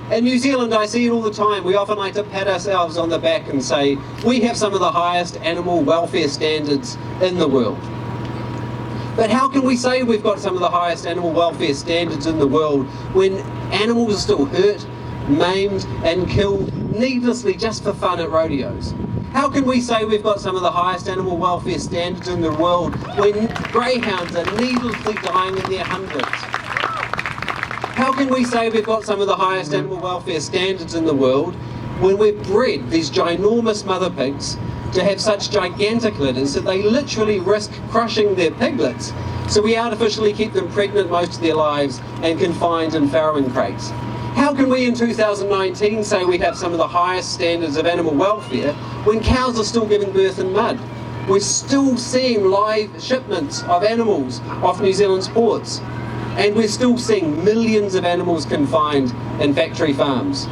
In New Zealand, I see it all the time. We often like to pat ourselves on the back and say, we have some of the highest animal welfare standards in the world. But how can we say we've got some of the highest animal welfare standards in the world when animals are still hurt, maimed and killed needlessly just for fun at rodeos? How can we say we've got some of the highest animal welfare standards in the world when greyhounds are needlessly dying in their hundreds? How can we say we've got some of the highest animal welfare standards in the world when we've bred these ginormous mother pigs to have such gigantic litters that they literally risk crushing their piglets, so we artificially keep them pregnant most of their lives and confined in farrowing crates? How can we in 2019 say we have some of the highest standards of animal welfare when cows are still giving birth in mud? We're still seeing live shipments of animals off New Zealand's ports, and we're still seeing millions of animals confined in factory farms.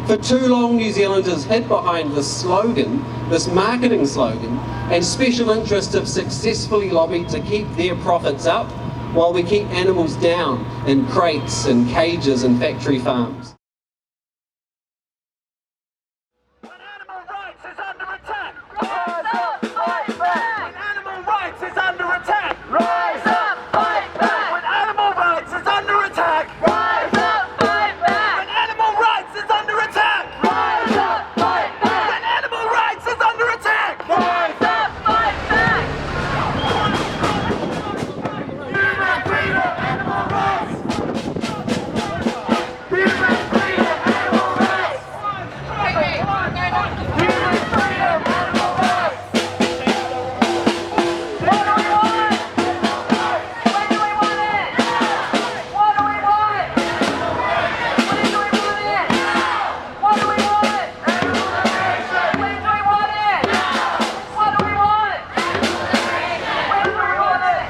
For too long, New Zealanders hid behind this slogan, this marketing slogan, and special interests have successfully lobbied to keep their profits up while we keep animals down in crates and cages and factory farms. When animal rights is under attack, rise up, fight back. When animal rights is under attack, rise up, fight back. When animal rights is under attack, rise up, fight back. When animal rights is under attack, rise up, fight back. When animal rights is under attack, rise up, fight back. Human freedom, animal rights. Human freedom, animal rights. Human freedom, animal rights. What do we want? When do we want it? What do we want? When do we want it? What do we want? When do we want it? What do we want? When do we want it?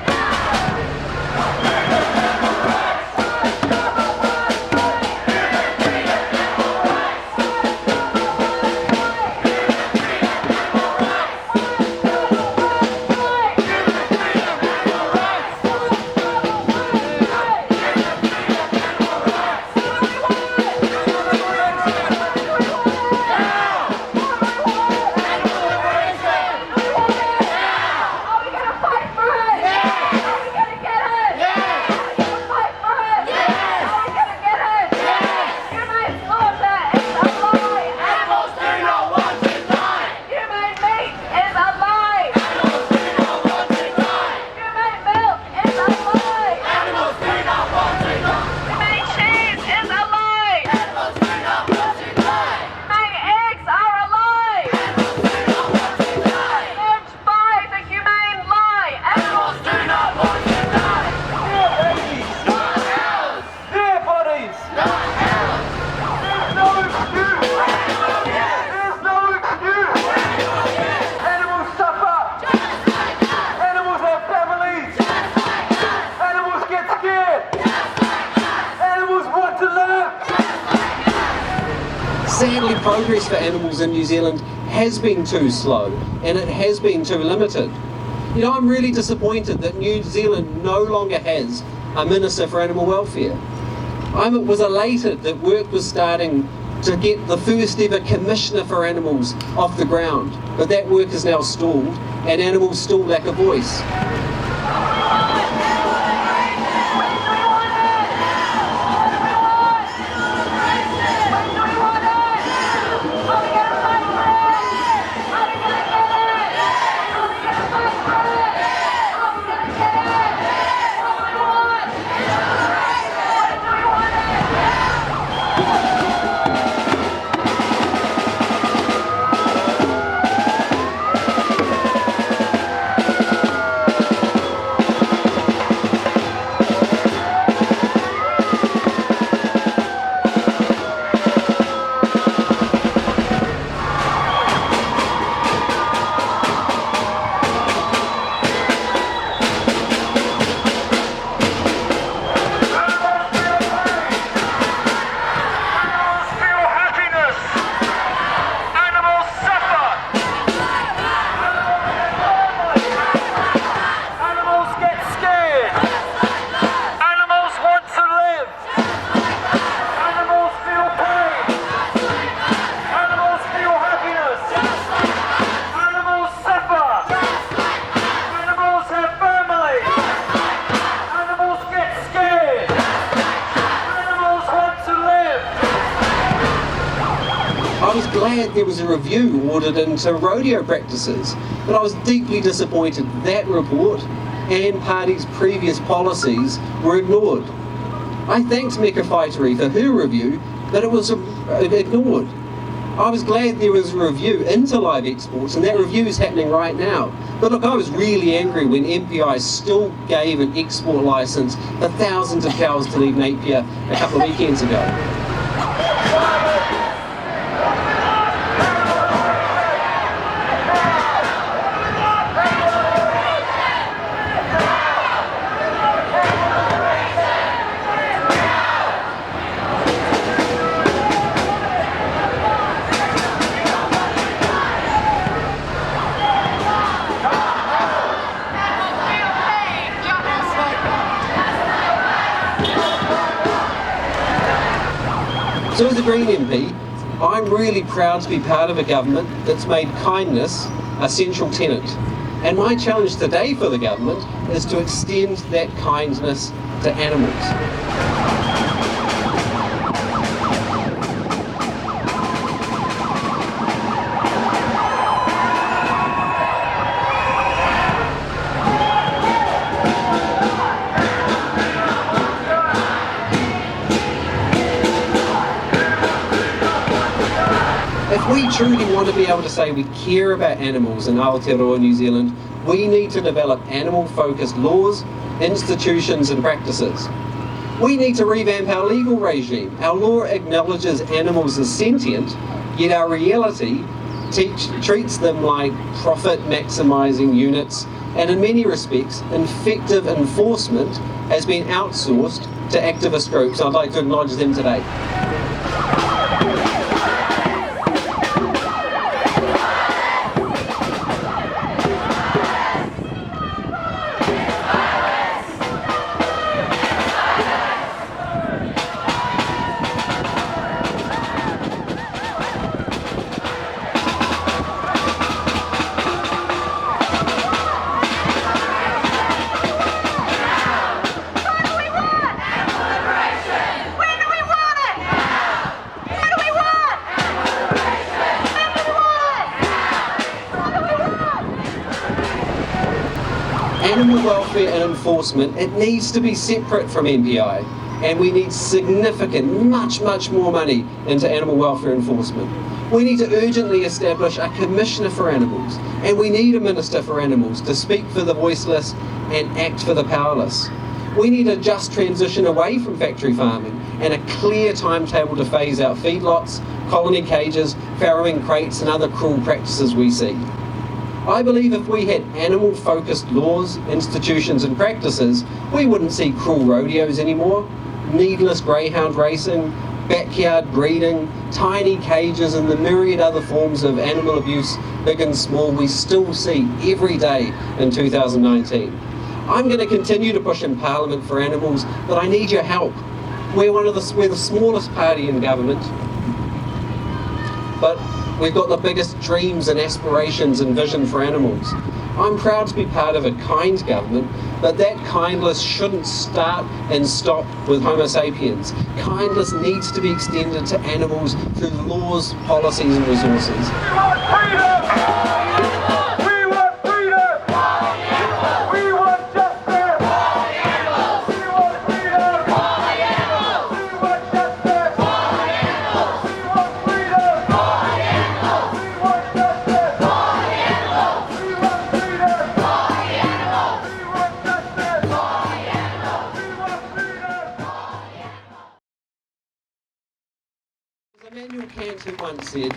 Are we gonna fight for it? Are we gonna get it? Are we gonna fight for it? Are we gonna get it? Humane slaughter is a lie. Animals do not want to die. Humane meat is a lie. Animals do not want to die. Humane milk is a lie. Animals do not want to die. Humane cheese is a lie. Animals do not want to die. Humane eggs are a lie. Animals do not want to die. Lived by the humane lie. Animals do not want to die. Their babies, not ours. Their bodies, not ours. There's no excuse. There's no excuse. Animals suffer. Just like us. Animals have families. Just like us. Animals get scared. Just like us. Animals want to live. Sadly, progress for animals in New Zealand has been too slow and it has been too limited. You know, I'm really disappointed that New Zealand no longer has a Minister for Animal Welfare. I was elated that work was starting to get the first ever Commissioner for Animals off the ground, but that work is now stalled and animals still lack a voice. was glad there was a review ordered into rodeo practices, but I was deeply disappointed that report and party's previous policies were ignored. I thanked Meka Whaitiri for her review, but it was ignored. I was glad there was a review into live exports, and that review is happening right now. But look, I was really angry when MPI still gave an export licence for thousands of cows to leave Napier a couple of weekends ago. So as a Green MP, I'm really proud to be part of a government that's made kindness a central tenet. And my challenge today for the government is to extend that kindness to animals. If we truly want to be able to say we care about animals in Aotearoa, New Zealand, we need to develop animal-focused laws, institutions and practices. We need to revamp our legal regime. Our law acknowledges animals as sentient, yet our reality treats them like profit-maximising units, and in many respects, effective enforcement has been outsourced to activist groups. I'd like to acknowledge them today. Animal welfare and enforcement, it needs to be separate from MPI, and we need significant, much more money into animal welfare enforcement. We need to urgently establish a commissioner for animals, and we need a minister for animals to speak for the voiceless and act for the powerless. We need a just transition away from factory farming and a clear timetable to phase out feedlots, colony cages, farrowing crates and other cruel practices we see. I believe if we had animal-focused laws, institutions and practices, we wouldn't see cruel rodeos anymore, needless greyhound racing, backyard breeding, tiny cages and the myriad other forms of animal abuse, big and small, we still see every day in 2019. I'm going to continue to push in Parliament for animals, but I need your help. We're the smallest party in government, but we've got the biggest dreams and aspirations and vision for animals. I'm proud to be part of a kind government, but that kindness shouldn't start and stop with Homo sapiens. Kindness needs to be extended to animals through laws, policies and resources. Immanuel Kant who once said,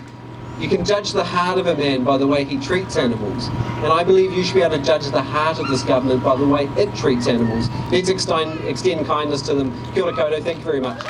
you can judge the heart of a man by the way he treats animals. And I believe you should be able to judge the heart of this government by the way it treats animals. Let's extend kindness to them. Kia ora koutou, thank you very much.